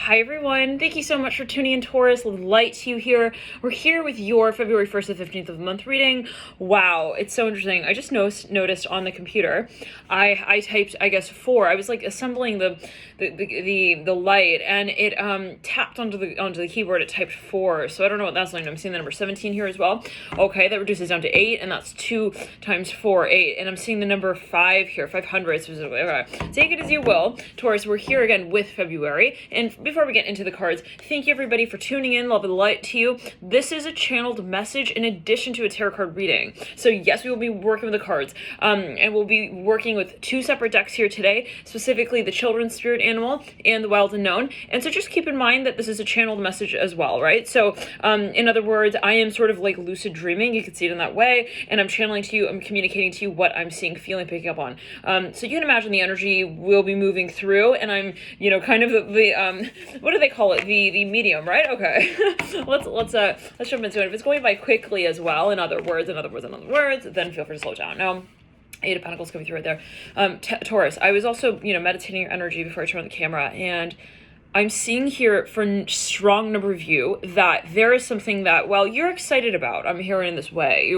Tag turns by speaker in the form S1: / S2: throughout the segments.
S1: Hi everyone, thank you so much for tuning in, Taurus. Light to you here. We're here with your February 1st to 15th of the month reading. Wow, it's so interesting. I just noticed on the computer, I typed, I guess, 4. I was like assembling the light, and it tapped onto the keyboard. It typed 4, so I don't know what that's like. I'm seeing the number 17 here as well. Okay, that reduces down to 8, and that's 2 times 4, 8. And I'm seeing the number 5 here, 500 specifically. Okay, take it as you will, Taurus. We're here again with February, and before we get into the cards, thank you everybody for tuning in. Love and light to you. This is a channeled message in addition to a tarot card reading. So yes, we will be working with the cards, and we'll be working with 2 separate decks here today, specifically the Children's Spirit Animal and the Wild Unknown. And so just keep in mind that this is a channeled message as well, right? So in other words, I am sort of like lucid dreaming. You can see it in that way, and I'm channeling to you. I'm communicating to you what I'm seeing, feeling, picking up on. So you can imagine the energy will be moving through, and I'm, kind of the what do they call it? The medium, right? Okay. let's jump into it. If it's going by quickly as well, in other words, then feel free to slow down. Now, 8 of Pentacles coming through right there. Taurus, I was also, meditating your energy before I turned on the camera, and I'm seeing here for strong number of you that there is something that, well, you're excited about. I'm hearing in this way.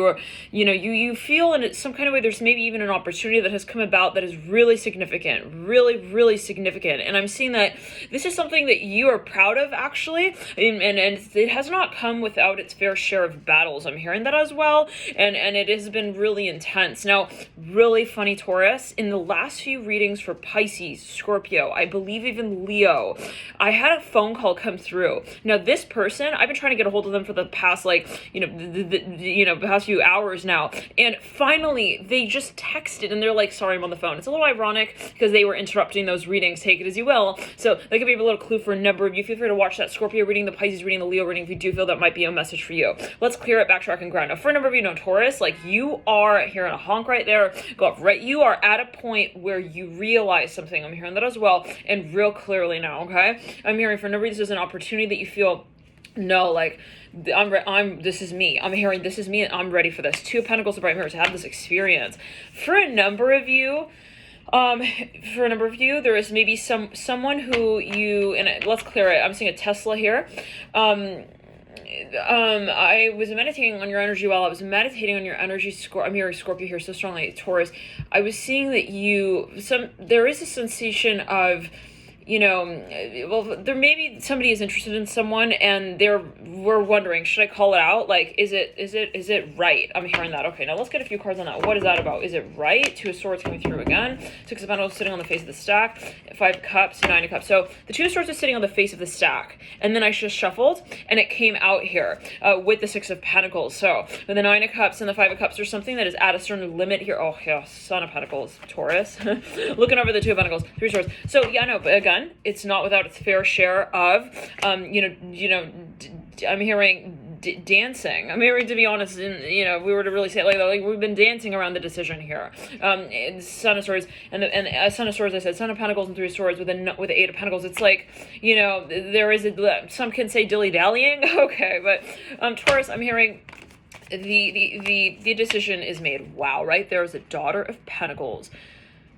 S1: You feel in some kind of way there's maybe even an opportunity that has come about that is really significant, really, really significant. And I'm seeing that this is something that you are proud of, actually, and it has not come without its fair share of battles. I'm hearing that as well, and it has been really intense. Now, really funny, Taurus, in the last few readings for Pisces, Scorpio, I believe even Leo, I had a phone call come through. Now, this person, I've been trying to get a hold of them for the past, past few hours now. And finally, they just texted and they're like, sorry, I'm on the phone. It's a little ironic because they were interrupting those readings. Take it as you will. So that could be a little clue for a number of you. Feel free to watch that Scorpio reading, the Pisces reading, the Leo reading if you do feel that might be a message for you. Let's clear it, backtrack, and ground. Now, for a number of you, Taurus, you are hearing a honk right there. Go up, right? You are at a point where you realize something. I'm hearing that as well, and real clearly now, okay? I'm hearing for no reason this is an opportunity that you feel, no, this is me. I'm hearing this is me and I'm ready for this. 2 of Pentacles, the Bright Mirror, to have this experience. For a number of you, there is maybe someone who let's clear it. I'm seeing a Tesla here. I was meditating on your energy while I was meditating on your energy. I'm hearing Scorpio here so strongly, Taurus. I was seeing that there is a sensation of, there may be somebody is interested in someone and we're wondering, should I call it out? Is it right? I'm hearing that. Okay, now let's get a few cards on that. What is that about? Is it right? 2 of Swords coming through again. 6 of Pentacles sitting on the face of the stack. 5 of Cups, 9 of Cups. So the 2 of Swords is sitting on the face of the stack. And then I just shuffled and it came out here with the 6 of Pentacles. So with the 9 of Cups and the 5 of Cups, there's something that is at a certain limit here. Oh, yeah, Son of Pentacles, Taurus. Looking over the 2 of Pentacles, 3 of Swords. So yeah, no, but again, it's not without its fair share of, I'm hearing dancing. I'm hearing, to be honest, if we were to really say it like that, we've been dancing around the decision here. Son of Swords and Son of Swords, I said, Son of Pentacles and 3 of Swords with the 8 of Pentacles. It's like, there is some can say dilly-dallying. Okay, but Taurus, I'm hearing the decision is made. Wow, right? There is a Daughter of Pentacles.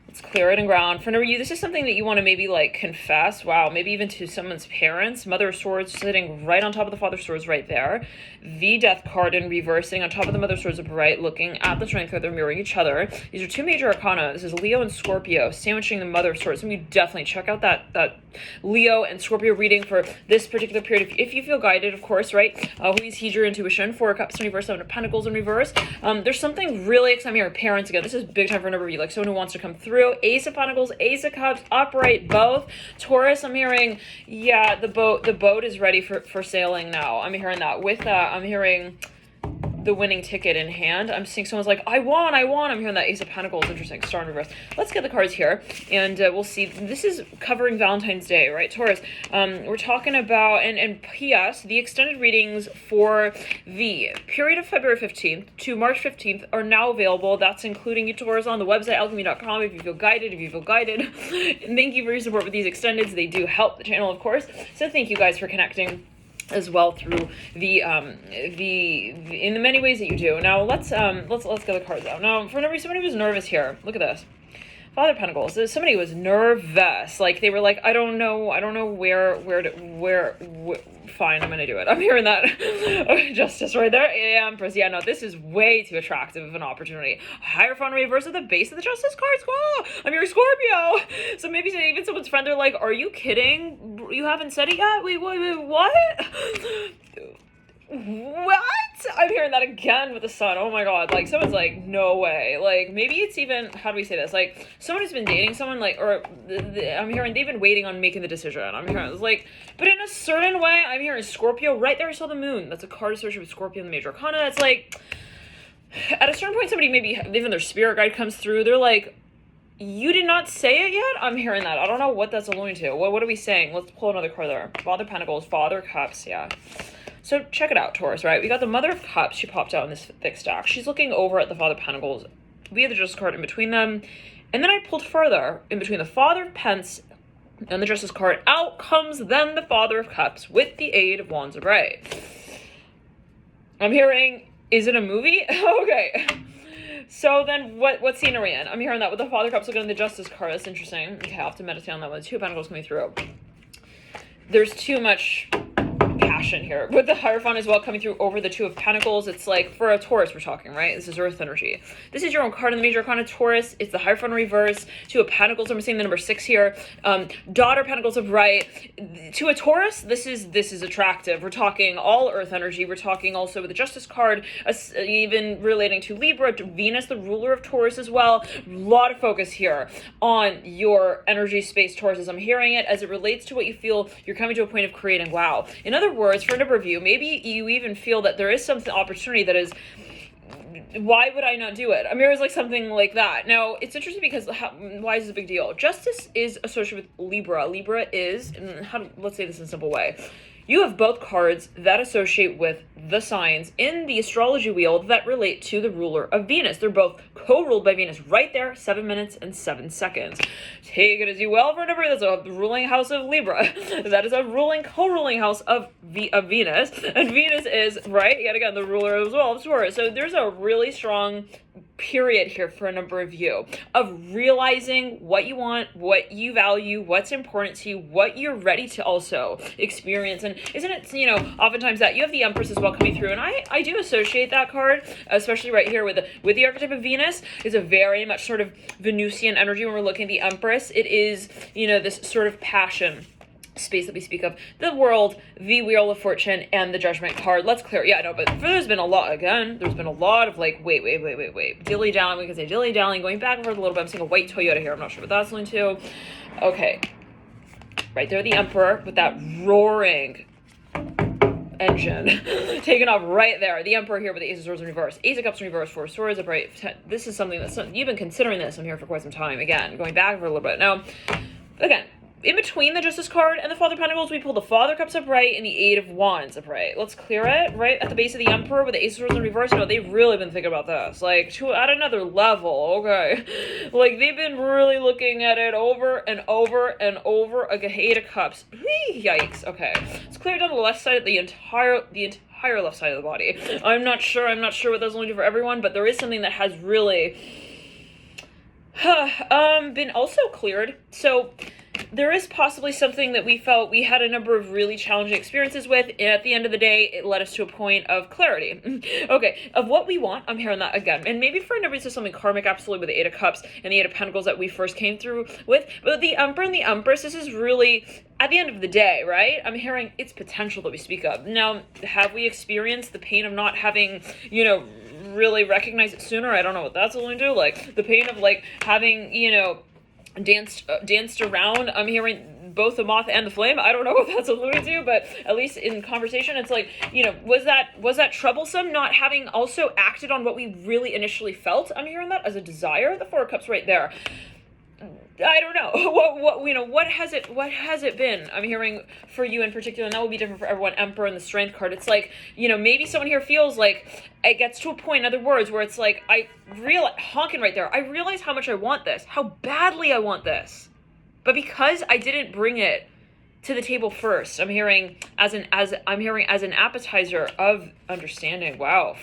S1: Let's clear it and ground. For you, this is something that you want to maybe confess. Wow, maybe even to someone's parents. Mother of Swords sitting right on top of the Father of Swords right there. The Death card in reversing on top of the Mother of Swords upright, looking at the Strength card. They're mirroring each other. These are 2 major arcana. This is Leo and Scorpio sandwiching the Mother of Swords. So you definitely check out that Leo and Scorpio reading for this particular period. If you feel guided, of course, right? Please heed your intuition. 4 of Cups in reverse, 7 of Pentacles in reverse. There's something really exciting here. Parents again. This is big time for a number of you. Someone who wants to come through. Ace of Pentacles, Ace of Cups, upright, both. Taurus, I'm hearing, yeah, the boat is ready for sailing now. I'm hearing that. With that, I'm hearing the winning ticket in hand. I'm seeing someone's like, I won. I'm hearing that Ace of Pentacles. Interesting. Star in reverse. Let's get the cards here, and we'll see. This is covering Valentine's Day, right, Taurus? We're talking about, and P.S., the extended readings for the period of February 15th to March 15th are now available. That's including you, Taurus, on the website, alchemy.com, if you feel guided. And thank you for your support with these extendeds. They do help the channel, of course. So thank you guys for connecting as well through in the many ways that you do. Now let's get the cards out. Now, for no reason, somebody who's nervous here. Look at this. Father of Pentacles. Somebody was nervous. Like, they were like, I don't know where fine, I'm gonna do it. I'm hearing that. Okay, Justice right there. Empress. Yeah, no, this is way too attractive of an opportunity. Hierophant reverse at the base of the Justice card. Oh, I'm your Scorpio. So maybe even someone's friend, they're like, are you kidding? You haven't said it yet? Wait, what? What? I'm hearing that again with the sun. Oh my god. Like, someone's like, no way. Like, maybe it's even, how do we say this? Like, someone who's been dating someone, like, or I'm hearing they've been waiting on making the decision. I'm hearing it's like, but in a certain way, I'm hearing Scorpio. Right there, I saw the moon. That's a card associated with Scorpio in the Major Arcana. It's like, at a certain point, somebody maybe, even their spirit guide comes through. They're like, you did not say it yet? I'm hearing that. I don't know what that's alluding to. What are we saying? Let's pull another card there. Father of Pentacles, Father of Cups, yeah. So check it out, Taurus, right? We got the Mother of Cups. She popped out in this thick stack. She's looking over at the Father of Pentacles. We have the Justice card in between them. And then I pulled further in between the Father of Pence and the Justice card. Out comes then the Father of Cups with the Aid of Wands of Right. I'm hearing, is it a movie? Okay. So then what scene are we in? I'm hearing that with the Father of Cups looking at the Justice card. That's interesting. Okay, I'll have to meditate on that one. Two of Pentacles coming through. There's too much passion here with the Hierophant as well coming through over the Two of Pentacles. It's like, for a Taurus we're talking, right? This is Earth energy. This is your own card in the Major Arcana, Taurus. It's the Hierophant reverse. Two of Pentacles. I'm seeing the number 6 here. Daughter Pentacles of Right. To a Taurus, this is attractive. We're talking all Earth energy. We're talking also with the Justice card, even relating to Libra, to Venus, the ruler of Taurus as well. A lot of focus here on your energy space, Taurus, as I'm hearing it, as it relates to what you feel you're coming to a point of creating. Wow. In other words, for a number of you, maybe you even feel that there is some opportunity that is, why would I not do it? I mean, it's like something like that. Now, it's interesting because why is this a big deal? Justice is associated with Libra. Libra is, let's say this in a simple way. You have both cards that associate with the signs in the astrology wheel that relate to the ruler of Venus. They're both co-ruled by Venus right there, 7 minutes and 7 seconds. Take it as you will. Remember, that's a ruling house of Libra. That is a co-ruling house of Venus. And Venus is, right, yet again, the ruler as well of Taurus. So there's a really strong period here for a number of you of realizing what you want, what you value, what's important to you, what you're ready to also experience. And isn't it, oftentimes that you have the Empress as well coming through, and I do associate that card, especially right here with the archetype of Venus. Is a very much sort of Venusian energy when we're looking at the Empress. It is, this sort of passion space that we speak of, the world, the Wheel of Fortune, and the Judgment card. Let's clear. Yeah, no, but there's been a lot of like, wait. Dilly-dallying, we can say dilly-dallying, going back and forth a little bit. I'm seeing a white Toyota here. I'm not sure what that's linked to. Okay. Right there, the Emperor with that roaring engine taken off right there. The Emperor here with the Ace of Swords in reverse. Ace of Cups in reverse, 4 Swords upright. This is something that you've been considering this. I'm here for quite some time. Again, going back for a little bit. Now, again, in between the Justice card and the Father of Pentacles, we pull the Father of Cups upright and the Eight of Wands upright. Let's clear it, right? At the base of the Emperor with the Ace of Swords in reverse. No, they've really been thinking about this. Like, at another level, okay? Like, they've been really looking at it over and over and over. A Eight of Cups. Whee, yikes. Okay. Let's clear down the left side of the entire left side of the body. I'm not sure what that's only do for everyone, but there is something that has really been also cleared. So there is possibly something that we felt we had a number of really challenging experiences with, and at the end of the day, it led us to a point of clarity. Okay, of what we want. I'm hearing that again. And maybe for a number of reasons, something karmic, absolutely, with the Eight of Cups and the Eight of Pentacles that we first came through with. But the Emperor and the Empress, this is really, at the end of the day, right? I'm hearing its potential that we speak of. Now, have we experienced the pain of not having, really recognized it sooner? I don't know what that's going to do. Like, the pain of, like, having, danced around. I'm hearing both the moth and the flame. I don't know what that's alluding to, but at least in conversation, it's like, was that troublesome not having also acted on what we really initially felt? I'm hearing that as a desire. The Four of Cups right there. I don't know what has it been? I'm hearing for you in particular, and that will be different for everyone. Emperor and the Strength card. It's like, maybe someone here feels like it gets to a point, in other words, where it's like, I realize, honking right there, I realize how much I want this, how badly I want this, but because I didn't bring it to the table first. I'm hearing as an appetizer of understanding. Wow.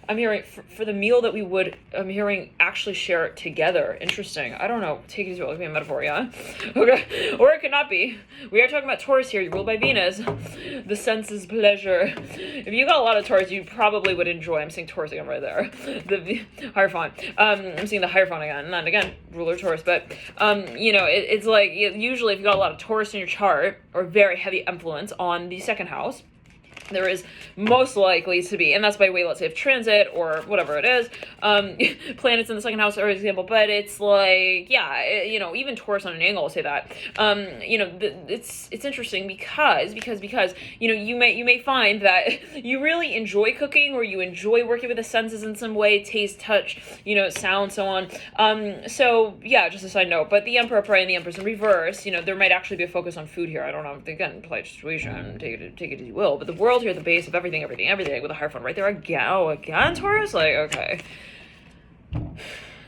S1: I'm hearing for the meal that we would, I'm hearing actually share it together. Interesting. I don't know. Take it as well. It could be a metaphor, yeah? Okay. Or it could not be. We are talking about Taurus here. You're ruled by Venus. The senses pleasure. If you got a lot of Taurus, you probably would enjoy. I'm seeing Taurus again right there. The Hierophant. I'm seeing the Hierophant again. And then again, ruler Taurus. But, it's like, usually if you got a lot of Taurus in your chart, or very heavy influence on the second house, there is most likely to be, and that's by way, let's say, of transit or whatever it is, planets in the second house, for example, but it's like, yeah, even Taurus on an angle will say that. It's interesting because, you may find that you really enjoy cooking, or you enjoy working with the senses in some way, taste, touch, sound, so on. So yeah, just a side note, but the Emperor upright and the Empress in reverse, there might actually be a focus on food here. I don't know, again, polite situation, take it as you will, but the world here, the base of everything, with a Hierophant right there again, Taurus, like, okay.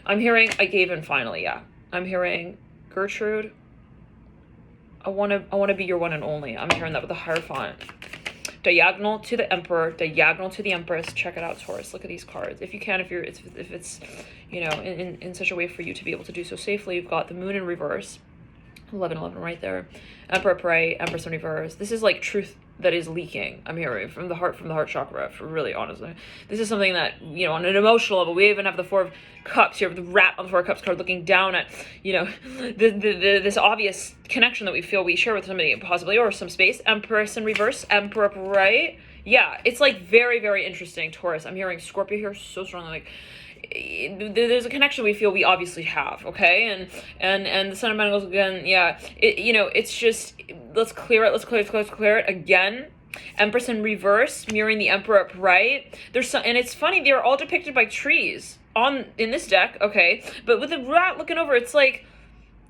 S1: I'm hearing, I gave in finally, yeah. I'm hearing, Gertrude, I want to be your one and only. I'm hearing that with the Hierophant. Diagonal to the Emperor, diagonal to the Empress. Check it out, Taurus. Look at these cards. If you can, if it's, in such a way for you to be able to do so safely. You've got the Moon in reverse, 11 right there. Emperor upright, Empress in reverse. This is like truth that is leaking. I'm hearing from the heart chakra, for really honestly. This is something that, on an emotional level, we even have the Four of Cups here, the rat on the Four of Cups card looking down at, this obvious connection that we feel we share with somebody, possibly, or some space. Empress in reverse, Emperor upright. Yeah, it's like very, very interesting, Taurus. I'm hearing Scorpio here so strongly, like, there's a connection we feel we obviously have, okay, and the Sun of Pentacles again, yeah, it's just, let's clear it again. Empress in reverse, mirroring the Emperor upright. And it's funny, they're all depicted by trees in this deck, okay, but with the rat looking over, it's like,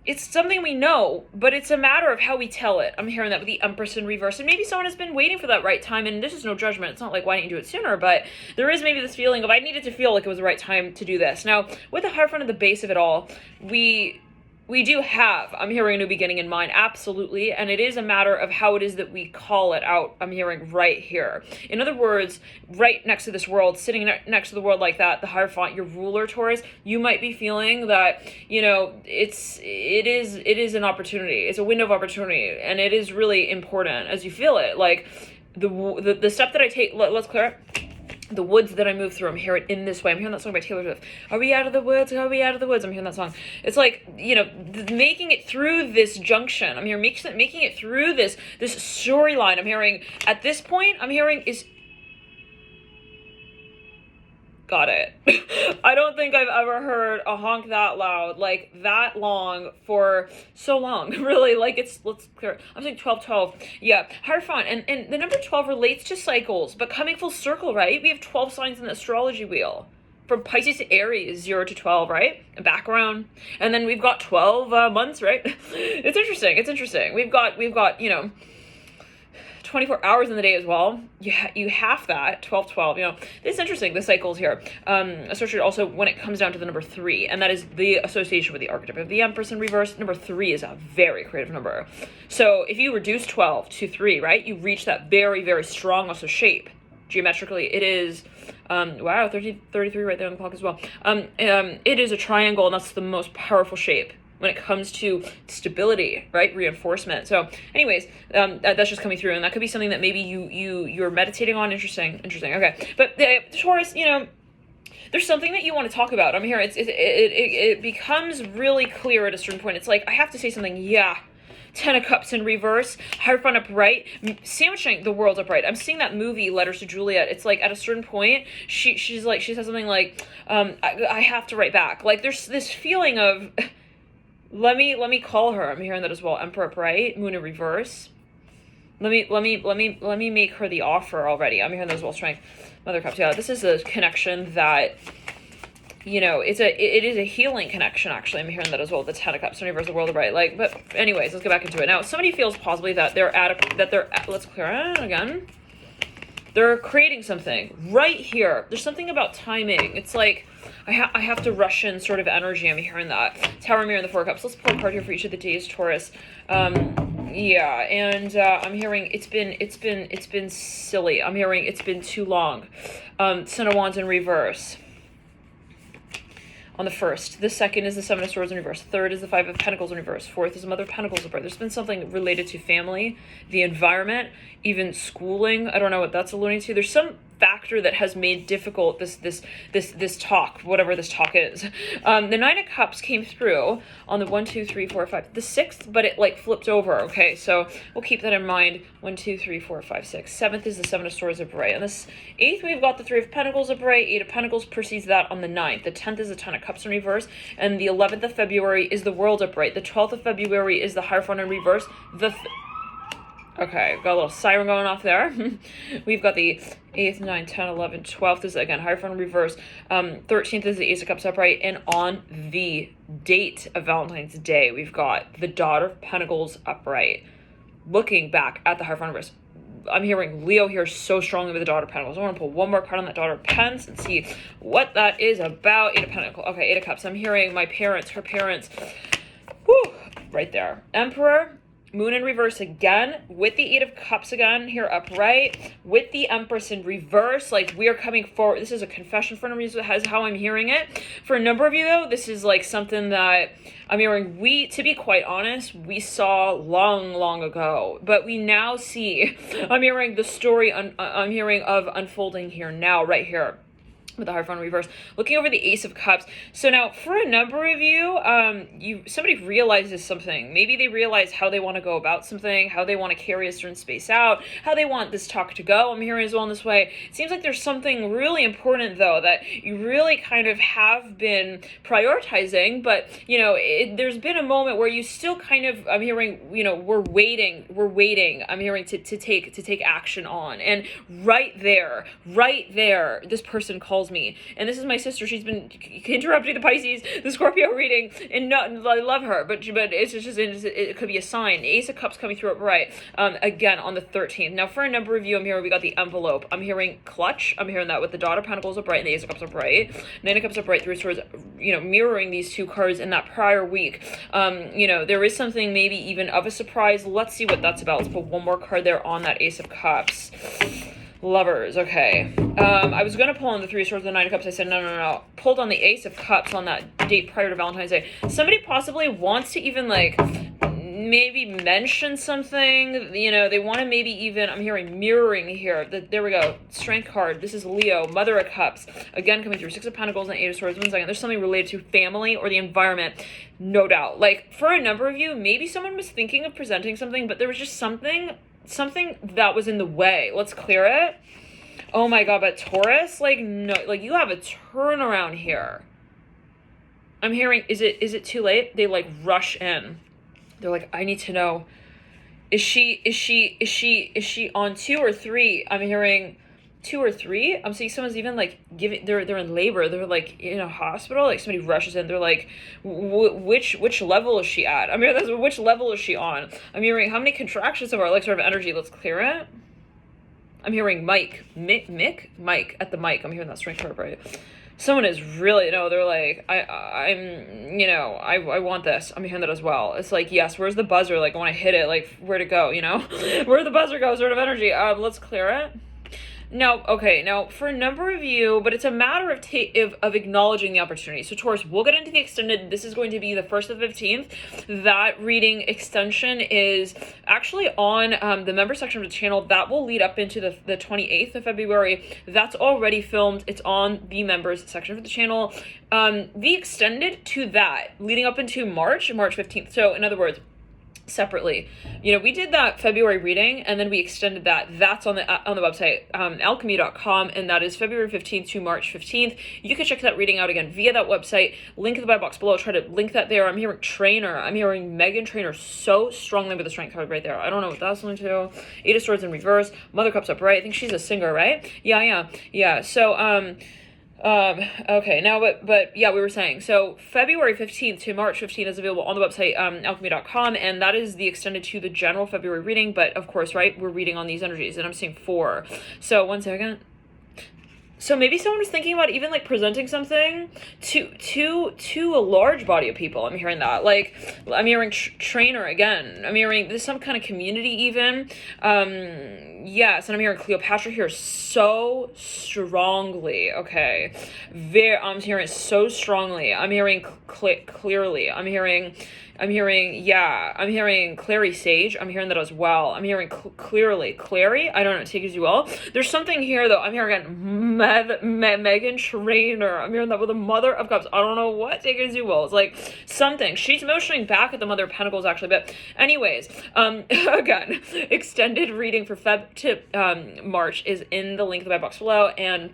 S1: it's something we know, but it's a matter of how we tell it. I'm hearing that with the Empress in reverse. And maybe someone has been waiting for that right time, and this is no judgment. It's not like, why didn't you do it sooner? But there is maybe this feeling of, I needed to feel like it was the right time to do this. Now, with the Hierophant at the base of it all, we do have, I'm hearing, a new beginning in mind, absolutely, and it is a matter of how it is that we call it out. I'm hearing right here. In other words, right next to this world, sitting next to the world like that, the Hierophant, your ruler, Taurus, you might be feeling that, it is an opportunity. It's a window of opportunity, and it is really important as you feel it. Like, the step that I take, let's clear it. The woods that I move through, I'm hearing in this way. I'm hearing that song by Taylor Swift. Are we out of the woods? Are we out of the woods? I'm hearing that song. It's like, making it through this junction. I'm hearing making it through this storyline. I'm hearing, at this point, is, got it. I don't think I've ever heard a honk that loud, like that long, for so long, really. Like, let's clear it. I'm saying 12. Yeah, Hierophant, and the number 12 relates to cycles, but coming full circle, right? We have 12 signs in the astrology wheel. From Pisces to Aries, 0 to 12, right? A background. And then we've got 12 months, right? It's interesting. We've got, 24 hours in the day as well. You have that 12. It's interesting, the cycles here, associated also when it comes down to the number 3, and that is the association with the archetype of the Empress in reverse. Number 3 is a very creative number. So if you reduce 12 to 3, right, you reach that very, very strong also shape. Geometrically, it is, 33 right there on the clock as well. It is a triangle, and that's the most powerful shape when it comes to stability, right? Reinforcement. So anyways, that's just coming through, and that could be something that maybe you're meditating on. Interesting. Okay. But Taurus, there's something that you want to talk about. I'm here. It becomes really clear at a certain point. It's like, I have to say something. Yeah. 10 of Cups in reverse, Hierophant upright, sandwiching the world upright. I'm seeing that movie, Letters to Juliet. It's like, at a certain point, she says something like, I have to write back. Like, there's this feeling of, let me call her. I'm hearing that as well. Emperor upright, Moon in reverse. Let me make her the offer already. I'm hearing that as well. Strength, Mother Cups. Yeah, this is a connection that, it is a healing connection, actually. I'm hearing that as well. The 10 of Cups in reverse, the world upright. Like, but anyways, let's get back into it. Now, somebody feels possibly that let's clear it again. They're creating something right here. There's something about timing. It's like, I have to rush in sort of energy. I'm hearing that. Tower, Mirror, and the Four of Cups. Let's pull a card here for each of the days, Taurus. Yeah, and I'm hearing it's been silly. I'm hearing it's been too long. Ten of Wands in reverse on the first. The second is the Seven of Swords in reverse. Third is the Five of Pentacles in reverse. Fourth is the Mother of Pentacles upright. There's been something related to family, the environment, even schooling. I don't know what that's alluding to. There's some factor that has made difficult this talk, whatever this talk is. The Nine of Cups came through on the 1, 2, 3, 4, 5. The sixth, but it like flipped over. Okay, so we'll keep that in mind. 1, 2, 3, 4, 5, 6. Seventh is the Seven of Swords upright. On this eighth, we've got the Three of Pentacles upright. Eight of Pentacles precedes that on the 9th. The 10th is the Ten of Cups in reverse, and the 11th of February is the World upright. The 12th of February is the Hierophant in reverse. Okay, got a little siren going off there. We've got the 8th, 9th, 10th, 11th, 12th is, again, Hierophant in reverse. 13th is the Ace of Cups upright. And on the date of Valentine's Day, we've got the Daughter of Pentacles upright. Looking back at the Hierophant in reverse, I'm hearing Leo here so strongly with the Daughter of Pentacles. I want to pull one more card on that Daughter of Pens and see what that is about. Eight of Pentacles. Okay, Eight of Cups. I'm hearing my parents, her parents. Whew, right there. Emperor. Moon in reverse again, with the Eight of Cups again here upright, with the Empress in reverse. Like, we are coming forward. This is a confession for me, is how I'm hearing it. For a number of you, though, this is like something that I'm hearing, to be quite honest, we saw long ago, but we now see, I'm hearing the story, I'm hearing of unfolding here now, right here. With the Hierophant in reverse, looking over the Ace of Cups. So now, for a number of you, somebody realizes something. Maybe they realize how they want to go about something, how they want to carry a certain space out, how they want this talk to go. I'm hearing as well in this way. It seems like there's something really important, though, that you really kind of have been prioritizing, but, there's been a moment where you still kind of, I'm hearing, we're waiting, I'm hearing to take action on. And right there, this person calls me, and this is my sister. She's been interrupting the Pisces, the Scorpio reading, and I love her, but it's just it could be a sign. Ace of Cups coming through upright again on the 13th. Now, for a number of you, I'm hearing we got the Envelope. I'm hearing clutch. I'm hearing that with the Daughter of Pentacles upright and the Ace of Cups upright. Nine of Cups upright, Three of Swords, mirroring these two cards in that prior week. There is something maybe even of a surprise. Let's see what that's about. Let's put one more card there on that Ace of Cups. Lovers, okay. I was going to pull on the Three of Swords and the Nine of Cups. I said, no. Pulled on the Ace of Cups on that date prior to Valentine's Day. Somebody possibly wants to even, maybe mention something. They want to maybe even, I'm hearing mirroring here. There we go. Strength card. This is Leo, Mother of Cups. Again, coming through. Six of Pentacles and Eight of Swords. 1 second. There's something related to family or the environment. No doubt. For a number of you, maybe someone was thinking of presenting something, but there was just something that was in the way. Let's clear it. Oh my God, but Taurus, no, you have a turnaround here. I'm hearing, is it too late? They rush in. They're like, I need to know, is she on 2 or 3? I'm hearing 2 or 3. I'm seeing someone's even they're in labor. They're in a hospital. Somebody rushes in. They're like, which level is she at? I'm hearing which level is she on? I'm hearing how many contractions of our sort of energy. Let's clear it. I'm hearing Mike at the mic. I'm hearing that strength card, right? Someone is really, they're like, I want this. I'm hearing that as well. It's yes, where's the buzzer? I want to hit it. Where'd it go? Where'd the buzzer go? Sort of energy. Let's clear it. Now, for a number of you, but it's a matter of acknowledging the opportunity. So, Taurus, we'll get into the extended. This is going to be the 1st of 15th. That reading extension is actually on the member section of the channel. That will lead up into the 28th of February. That's already filmed. It's on the members section of the channel. The extended to that, leading up into March 15th. So, in other words, separately, we did that February reading, and then we extended that. That's on the website, alchemy.com, and that is February 15th to March 15th. You can check that reading out again via that website. Link in the buy box below. Try to link that there. I'm hearing Trainer. I'm hearing Megan Trainer so strongly with the strength card right there. I don't know what that's linked to. Eight of Swords in reverse. Mother Cups upright. I think she's a singer, right? Yeah. So, okay, now, but yeah, we were saying, so February 15th to March 15th is available on the website, alchemy.com, and that is the extended to the general February reading, but of course, right, we're reading on these energies, and I'm seeing 4. So, 1 second. So maybe someone was thinking about even like presenting something to a large body of people. I'm hearing that. Like, I'm hearing trainer again. I'm hearing there's some kind of community even. Yes, and I'm hearing Cleopatra here so strongly. Okay, I'm hearing it so strongly. I'm hearing clearly. I'm hearing Clary Sage. I'm hearing that as well. I'm hearing clearly. Clary, I don't know, take it as you will. There's something here, though. I'm hearing Megan Trainor. I'm hearing that with the Mother of Cups. I don't know what, take it as you will. It's like something. She's motioning back at the Mother of Pentacles, actually. But anyways, again, extended reading for Feb to March is in the link in the box below. And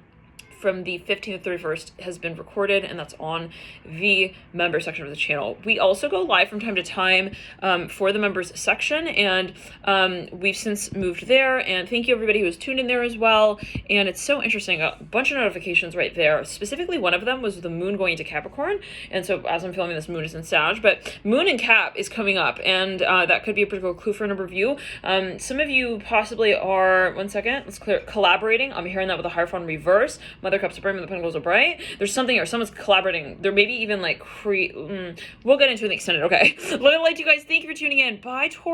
S1: from the 15th to 31st has been recorded, and that's on the member section of the channel. We also go live from time to time for the members section, and we've since moved there, and thank you everybody who was tuned in there as well. And it's so interesting, a bunch of notifications right there. Specifically, one of them was the moon going into Capricorn, and so as I'm filming this, moon is in Sag, but moon in Cap is coming up, and that could be a particular clue for a number of you. Some of you possibly are, one second, let's clear, collaborating. I'm hearing that with the Hierophant reverse, Mother Cups are bright, the Pentacles are bright. There's something here. Someone's collaborating. There may be even like we'll get into it in the extended. Okay. Love and light, you guys. Thank you for tuning in. Bye, Taurus.